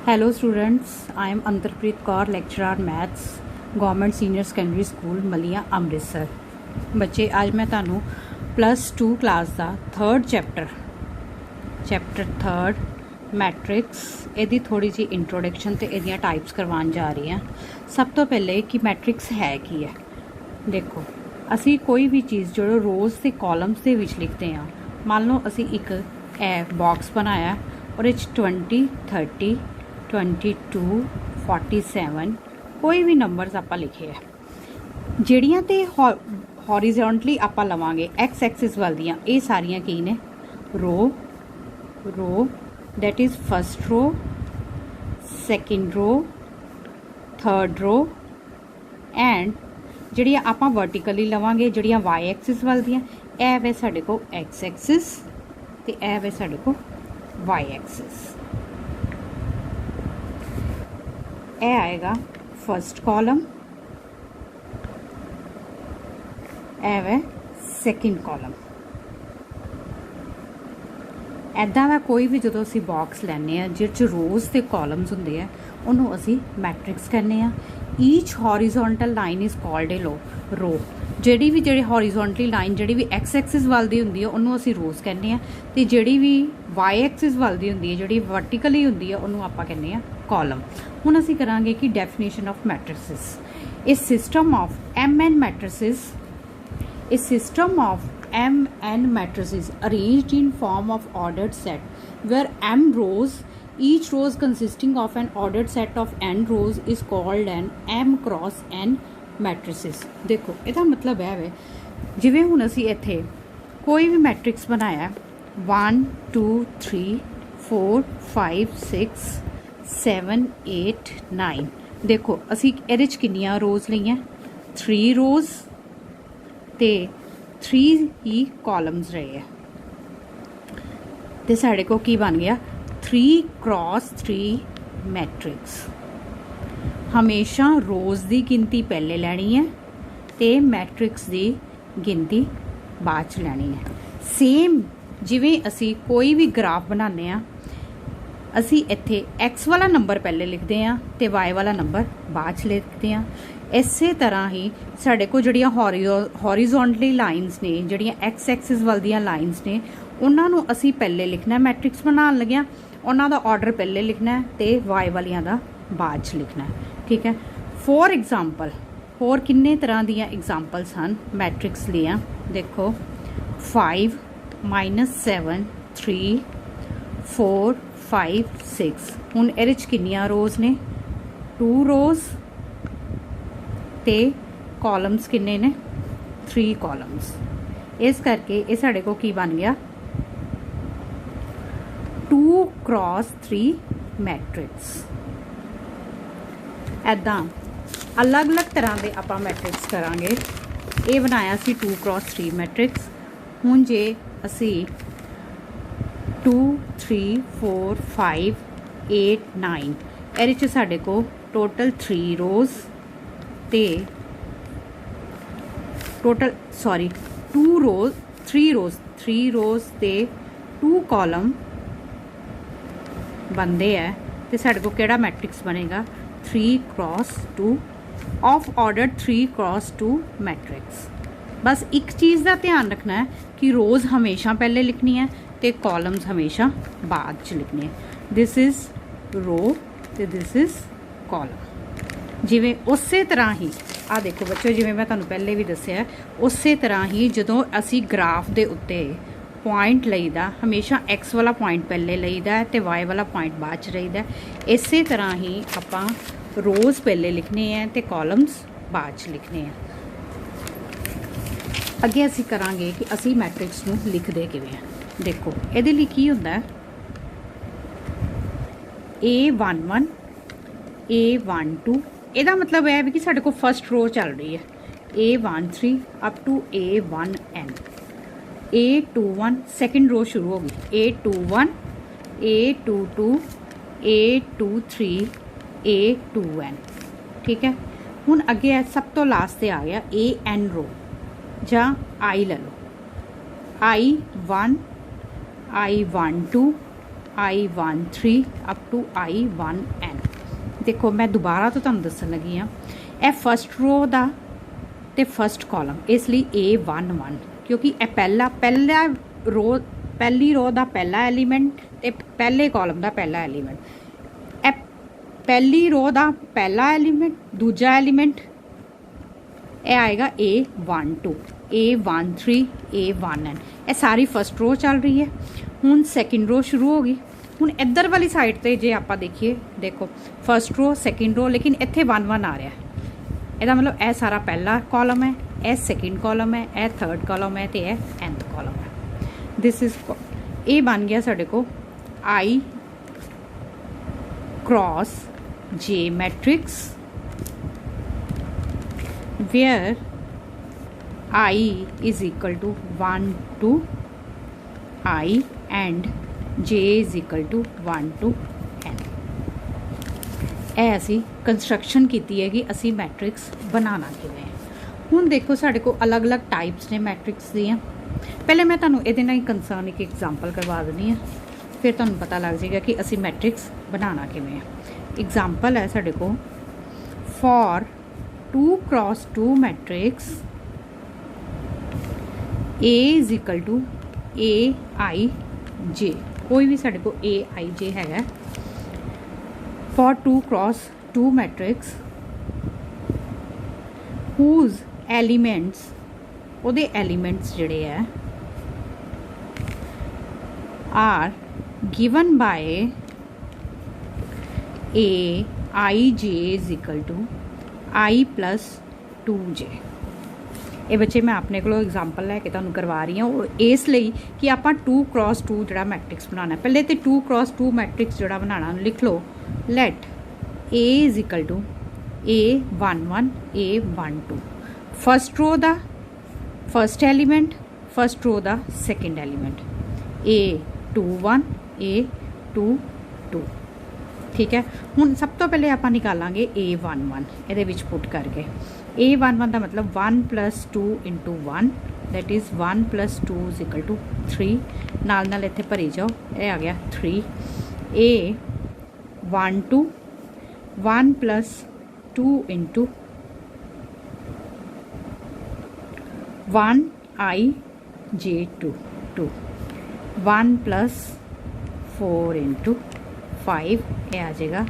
Hello students, I am Antarpreet Kaur, lecturer Maths, Government Senior Secondary School, ਮਲੀਆਂ ਅੰਮ੍ਰਿਤਸਰ। ਬੱਚੇ ਅੱਜ ਮੈਂ ਤੁਹਾਨੂੰ +2 ਕਲਾਸ ਦਾ 3rd chapter 3rd matrix ਇਹਦੀ ਥੋੜੀ ਜੀ ਇੰਟਰੋਡਕਸ਼ਨ ਤੇ ਇਹਦੀਆਂ ਟਾਈਪਸ ਕਰਵਾਉਣ ਜਾ ਰਹੀ ਹਾਂ। ਸਭ ਤੋਂ ਪਹਿਲੇ ਕਿ ਮੈਟ੍ਰਿਕਸ ਹੈ ਕੀ ਹੈ। ਦੇਖੋ ਅਸੀਂ ਕੋਈ ਵੀ ਚੀਜ਼ ਜੋ ਰੋਜ਼ ਤੇ ਕਾਲਮਸ ਦੇ ਵਿੱਚ ਲਿਖਦੇ ਹਾਂ। ਮੰਨ ਲਓ ਅਸੀਂ ਇੱਕ ਇਹ ਬਾਕਸ ਬਣਾਇਆ और 20 30 22 47 कोई भी नंबर्स आप लिखे है ਜਿਹੜੀਆਂ ਤੇ हॉरिजॉन्टली आप लवांगे एक्स एक्सिस वाल दियां ये सारियां की ने row that is first row second row third row and ਜਿਹੜੀਆਂ ਆਪਾਂ वर्टिकली लवांगे ਜਿਹੜੀਆਂ वाई एक्सिस वाल दियां ਇਹ ਵੇ ਸਾਡੇ को एक्स एक्सिस ਤੇ ਇਹ ਵੇ ਸਾਡੇ को वाई एक्सिस। ए आएगा फर्स्ट कॉलम, ए वे सैकेंड कॉलम। ऐदा वा कोई भी जो असी बॉक्स लैने जिस रोज़ के कॉलम्स होंगे है उन्होंने असी मैट्रिक्स कहने each horizontal line is called a row. ਜਿਹੜੀ ਵੀ हॉरिजॉन्टली लाइन ਜਿਹੜੀ ਵੀ एक्स एक्सिस ਵੱਲ ਦੀ ਹੁੰਦੀ ਹੈ ਉਹਨੂੰ ਅਸੀਂ ਰੋਜ਼ ਕਹਿੰਦੇ ਆ ਤੇ ਜਿਹੜੀ ਵੀ वाई एक्सिस ਵੱਲ ਦੀ ਹੁੰਦੀ ਹੈ ਜਿਹੜੀ ਵਰਟੀਕਲੀ ਹੁੰਦੀ ਹੈ ਉਹਨੂੰ ਆਪਾਂ ਕਹਿੰਦੇ ਆ ਕਾਲਮ। ਹੁਣ ਅਸੀਂ ਕਰਾਂਗੇ ਕਿ ਡੈਫੀਨੇਸ਼ਨ ਆਫ ਮੈਟ੍ਰਿਸਿਸ। ਇਹ system of mn matrices matrices arranged in form of ordered set where m rows, each rows consisting of an ordered set of n rows is called an m cross n matrices। देखो ਇਹਦਾ मतलब है वे जिवें हुण असीं इत्थे कोई भी मैट्रिक्स बनाया 1 2 3 4 5 6 7 8 9 देखो असीं ਇਹਦੇ ਚ ਕਿੰਨੀਆਂ रोज़ ਲਈਆਂ 3 रोज़ ते 3 ही कॉलम्स रहे हैं ते साढ़े को की बन गया 3 क्रॉस 3 मैट्रिक्स। हमेशा रोज़ की गिनती पहले लैनी है तो मैट्रिक्स की गिनती बाद च लैनी है। सेम जिवें असी कोई भी ग्राफ बनाने असी इत्थे एक्स वाला नंबर पहले लिखते हैं तो वाई वाला नंबर बाद च लिखते हैं। इस तरह ही साढ़े को जड़ियाँ हॉरिजॉन्टली लाइन्स ने जड़ियाँ एक्स एक्सिस वाल दियाँ लाइन्स ने उन्होंने असी पहले लिखना मैट्रिक्स बनाने लगे उन्हों का ऑर्डर पहले लिखना तो वाई वालियां दा बाद च लिखना है। ठीक है। फॉर एग्जाम्पल होर किन्ने तरह दियाँ एग्जाम्पल्स हैं मैट्रिक्स लिया। देखो 5 -7 3 4 5 6 हुण इहदे च किन्नियां रोज़ ने 2 रोज़ ते कॉलम्स किन्ने ने 3 कॉलम्स। इस करके ये साढ़े को की बन गया 2 क्रॉस 3 मैट्रिक्स। ऐदा अलग अलग तरह के आप मैट्रिक्स करांगे। ये बनाया सी 2 क्रॉस 3 मैट्रिक्स। हुण जे असी 2 3 4 5 8 9 ਇਹਦੇ ਚ ਸਾਡੇ को टोटल 3 रोज़ ते टोटल 2 रोज़ 3 रोज़ ते 2 कॉलम बनते हैं तो साढ़े को केड़ा मैट्रिक्स बनेगा 3 cross 2 of order 3 cross 2 matrix. बस एक चीज़ का ध्यान रखना है कि रोज़ हमेशा पहले लिखनी है तो कॉलम्स हमेशा बाद च लिखने हैं। दिस इज़ रो तो दिस इज़ कॉलम। जिवें उस तरह ही आ देखो बच्चों जिवें मैं तुहानूं पहले भी दस्सिया उस तरह ही जदों असी ग्राफ दे उत्ते पॉइंट लईदा हमेशा एक्स वाला पॉइंट पहले लईदा है तो वाई वाला पॉइंट बाद च लईदा। इस तरह ही आपां रोज़ पहले लिखने हैं तो कॉलम्स बाद च लिखने हैं। अगे असी करांगे कि असी मैट्रिक्स नूं लिखदे किवें हैं। देखो इहदे लई की हुंदा A11 A12 ਇਹਦਾ मतलब है कि साढ़े को फर्स्ट रो चल रही है A13 up to A1n। A21 second row शुरू होगी A21 A22 A23 A2n। ठीक है। हुण अगे सब तो लास्ट से आ गया AN रो जां I ले लो I1 I12 I13 up to I1n। देखो मैं दोबारा तो तुहानूं दस्सण लगी हाँ, यह फस्ट रो दा ते फस्ट कॉलम, इसलिए A11 क्योंकि यह पहला पहली रो दा पहला एलीमेंट ते पहले कॉलम दा पहला एलीमेंट। ए पहली रो दा पहला एलीमेंट, दूजा एलीमेंट यह आएगा A12, A13, A1n। यह सारी फस्ट रो चल रही है। हुण सैकेंड रो शुरू हो गई। हुण इधर वाली साइड ते जे आपां देखिए, देखो फस्ट रो सैकेंड रो, लेकिन इत्थे 1 1 आ रहा है। ਇਹਦਾ मतलब यह सारा पहला कॉलम है, यह सैकेंड कॉलम है, यह थर्ड कॉलम है, तो यह nth कॉलम है। दिस इज ये बन गया साढ़े को I cross J matrix where I is equal to 1 to I and J is equal to 1 to n। ਇਹ ਅਸੀਂ ਕੰਸਟਰਕਸ਼ਨ ਕੀਤੀ ਹੈ ਕਿ ਅਸੀਂ ਮੈਟ੍ਰਿਕਸ ਬਣਾਉਣਾ ਕਿਵੇਂ ਹੈ। ਹੁਣ ਦੇਖੋ ਸਾਡੇ ਕੋਲ ਅਲੱਗ-ਅਲੱਗ ਟਾਈਪਸ ਨੇ ਮੈਟ੍ਰਿਕਸ ਦੀਆਂ। ਪਹਿਲੇ ਮੈਂ ਤੁਹਾਨੂੰ ਇਹਦੇ ਨਾਲ ਹੀ ਕੰਸਰਨ ਇੱਕ ਐਗਜ਼ਾਮਪਲ ਕਰਵਾ ਦਿੰਦੀ ਹਾਂ, ਫਿਰ ਤੁਹਾਨੂੰ ਪਤਾ ਲੱਗ ਜਾਏਗਾ ਕਿ ਅਸੀਂ ਮੈਟ੍ਰਿਕਸ ਬਣਾਉਣਾ ਕਿਵੇਂ ਹੈ। ਐਗਜ਼ਾਮਪਲ ਹੈ ਸਾਡੇ ਕੋਲ for 2x2 matrix A is equal to AIJ, कोई भी साढ़े को AIJ हैगा। For 2x2 matrix whose elements, ਉਹਦੇ elements ਜਿਹੜੇ ਹੈ are given by AIJ is equal to I plus 2J। ਇਹ ਬੱਚੇ ਮੈਂ ਆਪਣੇ ਕੋਲੋਂ ਐਗਜ਼ਾਮਪਲ ਲੈ ਕੇ ਤੁਹਾਨੂੰ ਕਰਵਾ ਰਹੀ ਹਾਂ, ਉਹ ਇਸ ਲਈ ਕਿ ਆਪਾਂ 2x2 ਜਿਹੜਾ ਮੈਟ੍ਰਿਕਸ ਬਣਾਉਣਾ। ਪਹਿਲੇ ਤੇ 2x2 ਮੈਟ੍ਰਿਕਸ ਜਿਹੜਾ ਬਣਾਉਣਾ ਲਿਖ ਲਓ। let A is equal to A11 A12, first row the first element, first row the second element, A21 A22। ठीक है। हुण सब तो पहले आप निकालांगे A11 ये पुट करके। A11 का मतलब 1 + 2 × 1 that is 1 + 2 is equal to 3। नाल नाल इत्थे भरी जाओ, ये आ गया 3। A12 1 + 2 × 1 IJ2 2 1 + 4 × 5 ये आ जाएगा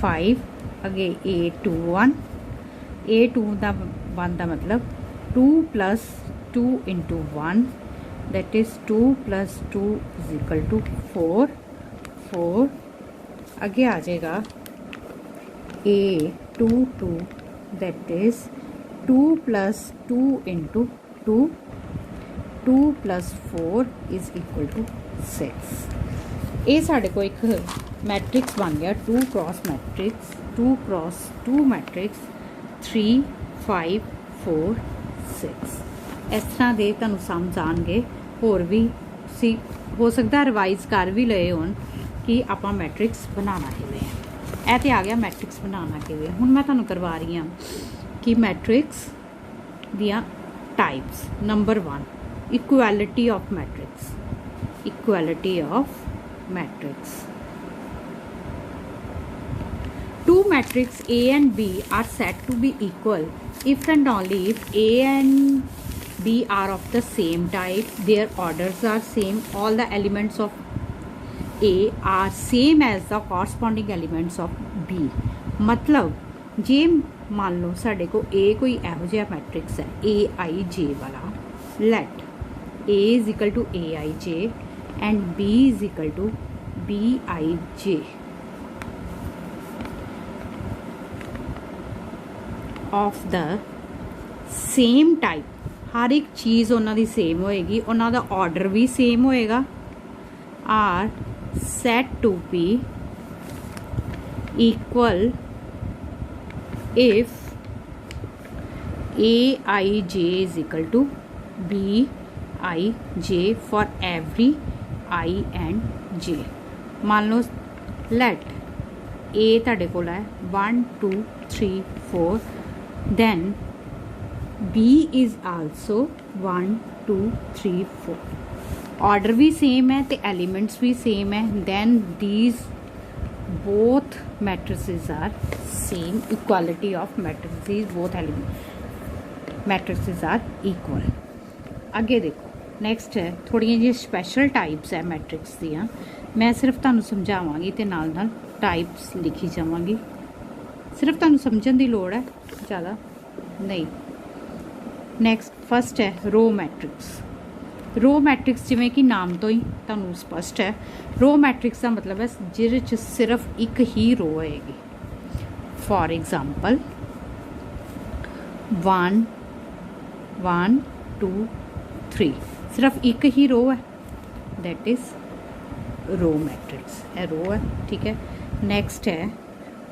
5। अगे A21 का मतलब 2 + 2 × 1 that is 2 + 2 is equal to 4 4। आगे आ जाएगा A22 that is 2 + 2 × 2 2 + 4 is equal to 6। ये साढ़े को एक मैट्रिक्स बन गया 2x मैट्रिक्स 2x2 मैट्रिक्स 3 5 4 6। इस तरह के तुहानू समझ आएंगे। होर भी सी हो सकता रिवाइज कर भी लए होण कि आपां मैट्रिक्स बनाना किवें है। ऐ ते आ गया मैट्रिक्स बनाना किवें। हुण मैं तुहानू करवा रही हाँ कि मैट्रिक्स दियां types. Number 1 equality of matrix. Equality of matrix. Two matrices A and B are said to be equal if and only if A and B are of the same type, their orders are same, all the elements of A are same as the corresponding elements of B। मतलब जे मान लो साढ़े को A कोई एहो जिहा matrix है AIJ वाला, let A is equal to AIJ and B is equal to BIJ of the same type. हर एक चीज़ उन्हों की सेम होएगी, उन्हों का ऑर्डर भी सेम होएगा। Are set to be equal if AIJ is equal to BIJ for every I and J। मान लो लेट A तुहाडे कोल है 1 2 3 4, then B is also 1 2 3 4। Order भी सेम है तो एलिमेंट्स भी सेम है, then these both matrices are same, equality of matrices, both matrices are equal। आगे देखो नेक्स्ट है थोड़ी जी स्पैशल टाइप्स है मैट्रिक्स दियाँ, मैं सिर्फ तुहानूं समझावांगी ते नाल नाल टाइप्स लिखी जावांगी, सिर्फ तुहानूं समझण दी लोड़ है, ज़्यादा नहीं। नैक्सट फस्ट है रो मैट्रिक्स। रो मैट्रिक्स जिमें कि नाम तो ही तुहानूं स्पष्ट है, रो मैट्रिक्स का मतलब है जिहदे च सिर्फ एक ही रो होएगी। फॉर एग्जाम्पल 1 1 2 3 सिर्फ एक ही रो है, दैट इज रो मैट्रिक्स, है रो है, ठीक है। नेक्स्ट है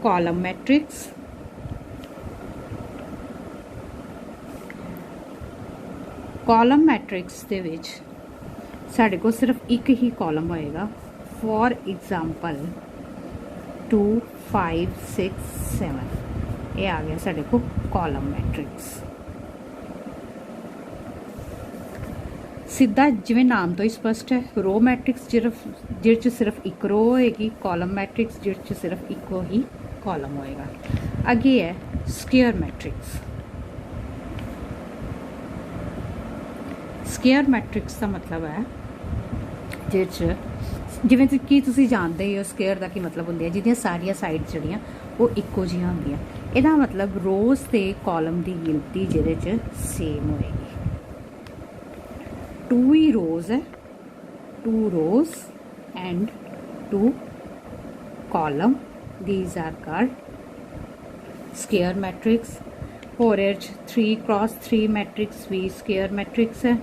कॉलम मैट्रिक्स। कॉलम मैट्रिक्स दे विच साढ़े को सिर्फ एक ही कॉलम होएगा। फॉर एग्जाम्पल 2 5 6 7 ये आ गया साढ़े को कॉलम मैट्रिक्स। सीधा जिवें नाम तो ही स्पष्ट है, रो मैट्रिक्स जिहदे सिर्फ एक रो होएगी, कॉलम मैट्रिक्स जिहदे सिर्फ एक ही कॉलम होएगा। अगे है स्क्वायर मैट्रिक्स। स्क्वायर मैट्रिक्स का मतलब है जिवें कि तुसीं जानते ही हो स्क्वायर का की मतलब होंगे जिहदियां सारियां साइड जिहड़ियां वो इक्को जिहियां होंदियां। इहदा मतलब रोज़ ते कॉलम की गिनती जिहदे च सेम होएगी। 2 ही रोज़ है, 2 rows and 2 column, these are called square matrix. होर 3 क्रॉस 3 मैट्रिक्स भी स्क्वायर मैट्रिक्स है,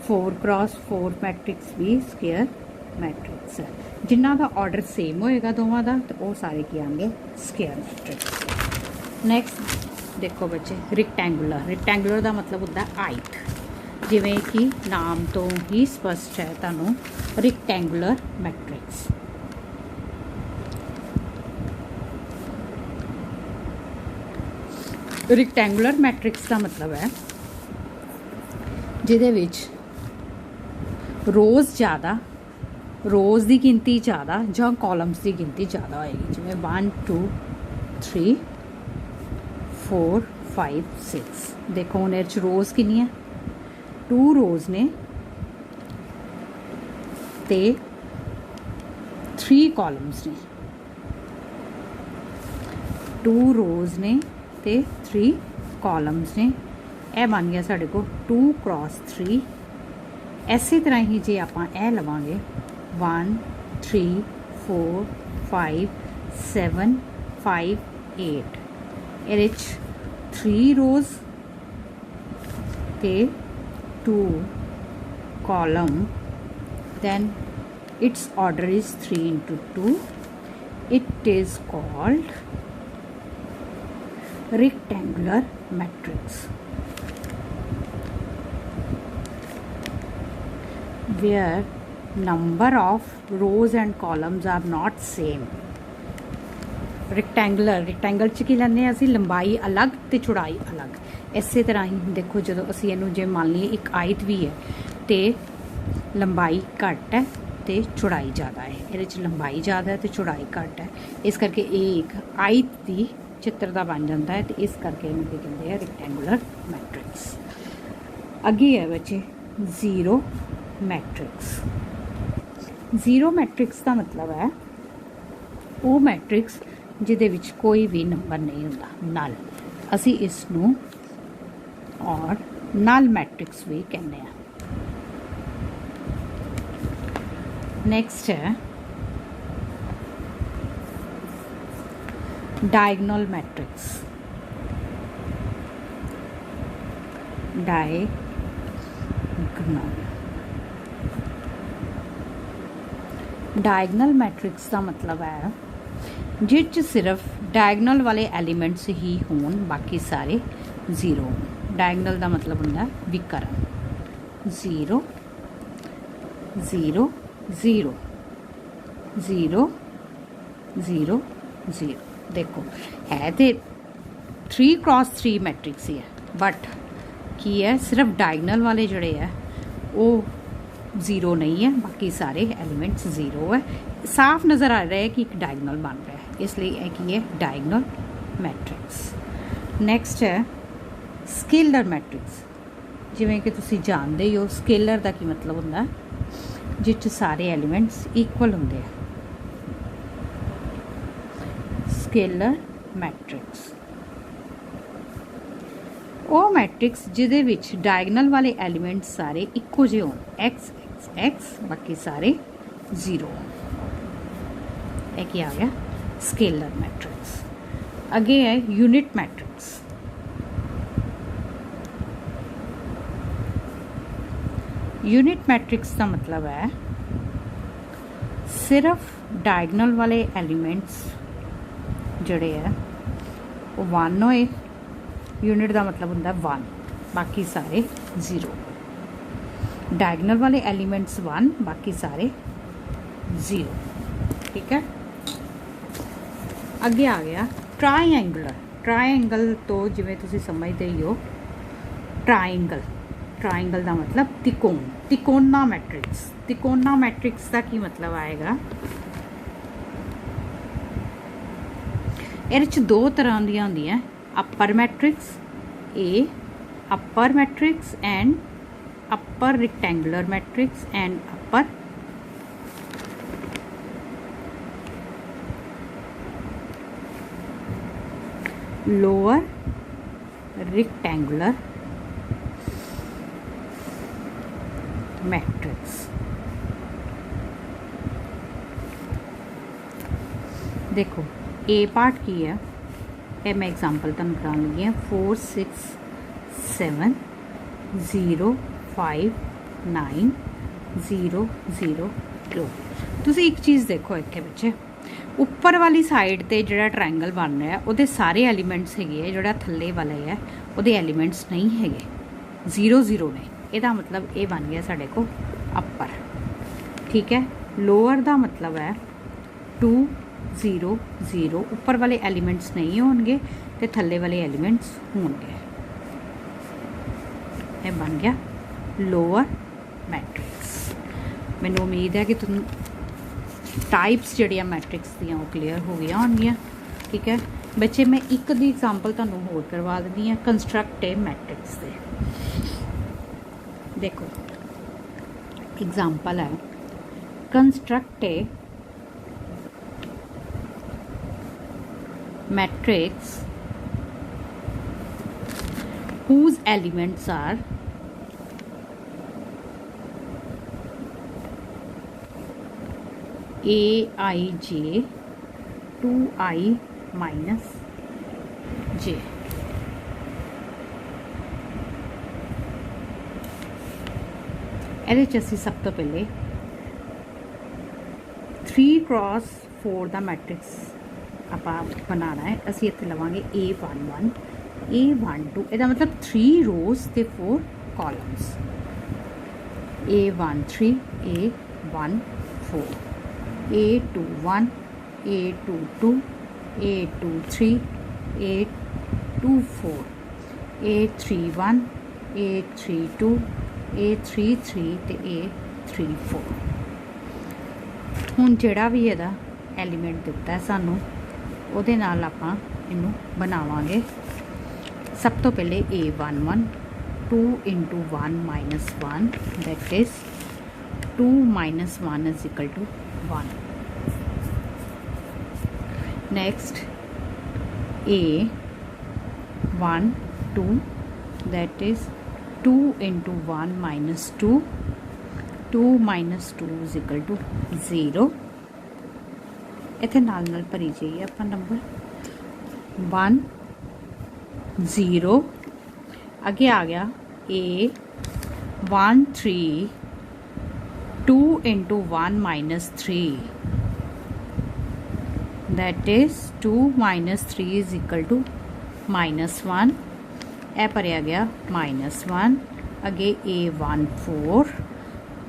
4 क्रॉस 4 मैट्रिक्स भी स्क्वायर मैट्रिक्स है। जिन्हों का ऑर्डर सेम होएगा दोवां दा तो वो सारे की आएंगे स्क्वायर मैट्रिक्स। नैक्सट देखो बच्चे रिक्टेंगुलर। रिक्टेंगुलर का मतलब होता है आयत, जिवें कि नाम तो ही स्पष्ट है तुहानूं रिक्टेंगुलर मैट्रिक्स। रिक्टेंगुलर मैट्रिक्स का मतलब है जिहदे विच रोज़ ज़्यादा, रोज़ की गिनती ज़्यादा जां कॉलम्स की गिनती ज़्यादा होएगी। जिवें 1 2 3 4 5 6 देखो हुण इहदे च रोज़ कितनी है, 2 रोज़ ने ते 3 कॉलम्स ने, 2 रोज़ ने ते 3 कॉलम्स ने। यह बन गया साढ़े को 2 क्रॉस 3। इसी तरह ही जे आप लवांगे 1 3 4 5 7 5 8 ये 3 रोज़ ते 2 column, then its order is 3 into 2. It is called rectangular matrix, where number of rows and columns are not same. rectangle च की लैंदे असीं लंबाई अलग ते चौड़ाई अलग। इसे तरह ही देखो जो असीं इहनूं जे मान लीए एक आयत भी है तो लंबाई घट है तो चौड़ाई ज़्यादा है, ये लंबाई ज़्यादा है तो चौड़ाई घट है, इस करके एक आयत की चित्र का बन जाता है, तो इस करके इन्हूं की कहते हैं रिक्टेंगुलर मैट्रिक्स। अगे है बच्चे जीरो मैट्रिक्स। जीरो मैट्रिक्स का मतलब है वो मैट्रिक्स जिहदे विच कोई भी नंबर नहीं होंदा, नल। असी इसनूं और नल मैट्रिक्स भी कहने हैं। नेक्स्ट है डायगोनल मैट्रिक्स। डायगोनल मैट्रिक्स का मतलब है जिस सिर्फ डायगोनल वाले एलीमेंट्स ही होन, बाकी सारे जीरो होन। डायगोनल का मतलब होंदा विकर्ण, 0 0 0 0 0 0। देखो है तो 3 क्रॉस 3 मैट्रिक्स ही है, बट की है सिर्फ डायगोनल वाले जड़े है वो ज़ीरो नहीं है, बाकी सारे एलिमेंट्स ज़ीरो है। साफ नज़र आ रहा है कि एक डायगोनल बन रहा है, इसलिए एक ये डायगोनल मैट्रिक्स। नैक्सट है स्केलर मैट्रिक्स। जिवें कि तुसीं जानते हो स्केलर का की मतलब होंदा जिस सारे एलिमेंट्स इक्वल होंदे हैं। स्केलर मैट्रिक्स ਉਹ मैट्रिक्स जिहदे विच डायगोनल वाले एलिमेंट्स सारे इक्को ਜਿਹੇ होण, एक्स एक्स एक्स, बाकी सारे जीरो। ये क्या आ गया स्केलर मैट्रिक्स। अगे है यूनिट मैट्रिक्स। यूनिट मैट्रिक्स का मतलब है सिर्फ डायगोनल वाले एलिमेंट्स जड़े है वो वन होए। यूनिट का मतलब होंदा वन, बाकी सारे जीरो। डायगोनल वाले एलिमेंट्स वन, बाकी सारे जीरो। ठीक है। अगे आ गया ट्रायंगुलर। ट्रायंगल तो जिवें तुसीं समझदे ही हो ट्रायंगल, ट्रायंगल का मतलब त्रिकोण। त्रिकोणा मैट्रिक्स। त्रिकोणा मैट्रिक्स का की मतलब आएगा, इहदे च दो तरह दी होंदियां, अपर मैट्रिक्स ए, upper matrix and upper rectangular matrix and upper lower rectangular matrix. देखो ए पार्ट की है, ये मैं एग्जाम्पल तुहानूं कराउण लगी हाँ। 4 6 7 0 5 9 0 0 2। तुसीं एक चीज़ देखो इत्थे पिछे उपर वाली साइड ते जिहड़ा ट्रायंगल बन रहा है उहदे सारे एलीमेंट्स हैगे, जिहड़ा थल्ले वाला है उहदे एलीमेंट्स नहीं हैगे, जीरो जीरो ने। इहदा मतलब ये बन गया साडे को अपर। ठीक है। लोअर का मतलब है 2 0 0, उपर वाले एलीमेंट्स नहीं होंगे तो थल्ले वाले एलीमेंट्स होंगे। ये बन गया लोअर मैट्रिक्स। मैनूं उम्मीद है कि तुम टाइप्स जिहड़ियां मैट्रिक्स दियां वो क्लीयर हो गई होंगियां। ठीक है बच्चे, मैं एक दी एग्जाम्पल तुहानूं होर करवा दिंदी हां कंस्ट्रक्ट ए मैट्रिक्स दे। देखो एग्जाम्पल है construct A matrix whose elements are aij 2i minus j। ਇਹਦੇ 'ਚ ਅਸੀਂ ਸਭ ਤੋਂ ਪਹਿਲੇ 3x4 ਦਾ ਮੈਟ੍ਰਿਕਸ ਆਪਾਂ बनाना है। असी इत्थे लवांगे A11 A12, ਇਹਦਾ मतलब 3 रोज ते 4 columns. A13 A14 A21 A22 A23 A24 A31 A32 A33 ते A34। हुण जिहड़ा भी ਇਹਦਾ एलीमेंट दिता है सानू ਉਹਦੇ ਨਾਲ ਆਪਾਂ ਇਹਨੂੰ ਬਣਾਵਾਂਗੇ। सब तो पहले A11 2 into 1 minus 1, that is 2 minus 1 is equal to 1। next A1 2, that is 2 into 1 minus 2, 2 minus 2 is equal to 0। इत्थे नाल नाल भरी जाइए अपना नंबर 1 0। अगे आ गया A13 2 into 1 minus 3, that is 2 minus 3 is equal to -1। यह भरिया गया -1। अगे A14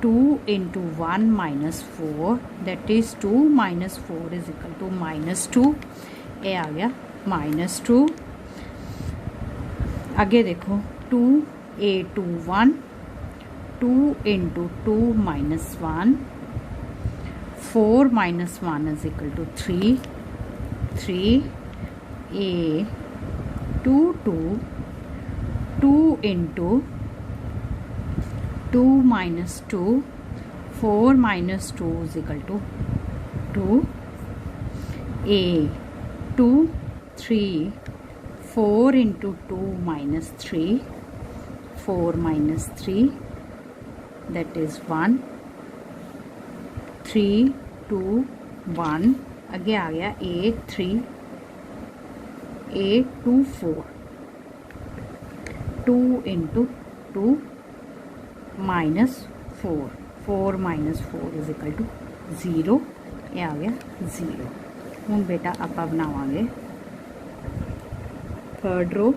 2 into 1 minus 4, that is 2 minus 4 is equal to -2। ये आ गया -2। आगे देखो 2 A21 2 into 2 minus 1, 4 minus 1 is equal to 3, 3 a 2 2 2 into 2 minus 2, 4 minus 2 is equal to 2 a 2 3 4 into 2 minus 3, 4 minus 3, that is 1, 3 2 1, आगे आ गया 8 3 8 2 4, 2 into 2 minus 4, 4 minus 4 is equal to 0, ये आ गया 0। हूँ बेटा आपां बनावांगे third row,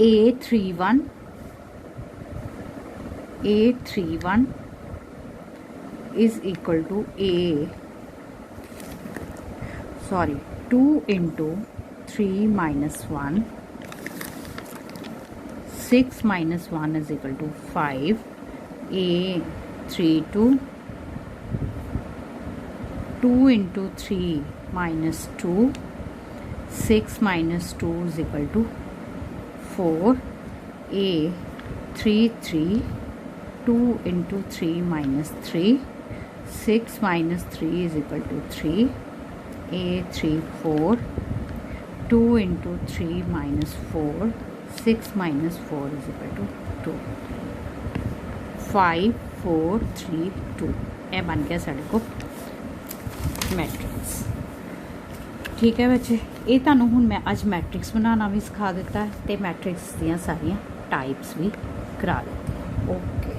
A31 is equal to 2 into 3 minus 1, 6 minus 1 is equal to 5, A32 2 into 3 minus 2, 6 minus 2 is equal to 4, A33 2 into 3 minus 3, 6 minus 3 is equal to 3, A34 2 into 3 minus 4, 6 minus 4 is equal to 2, 5 4 3 2, ये बन गया साढ़े को matrix. ठीक है बच्चे, ये तुहानूं हुण मैं अज मैट्रिक्स बनाना भी सिखा दिता है ते मैट्रिक्स दियां सारियां टाइप्स भी करा दित्ती। ओके।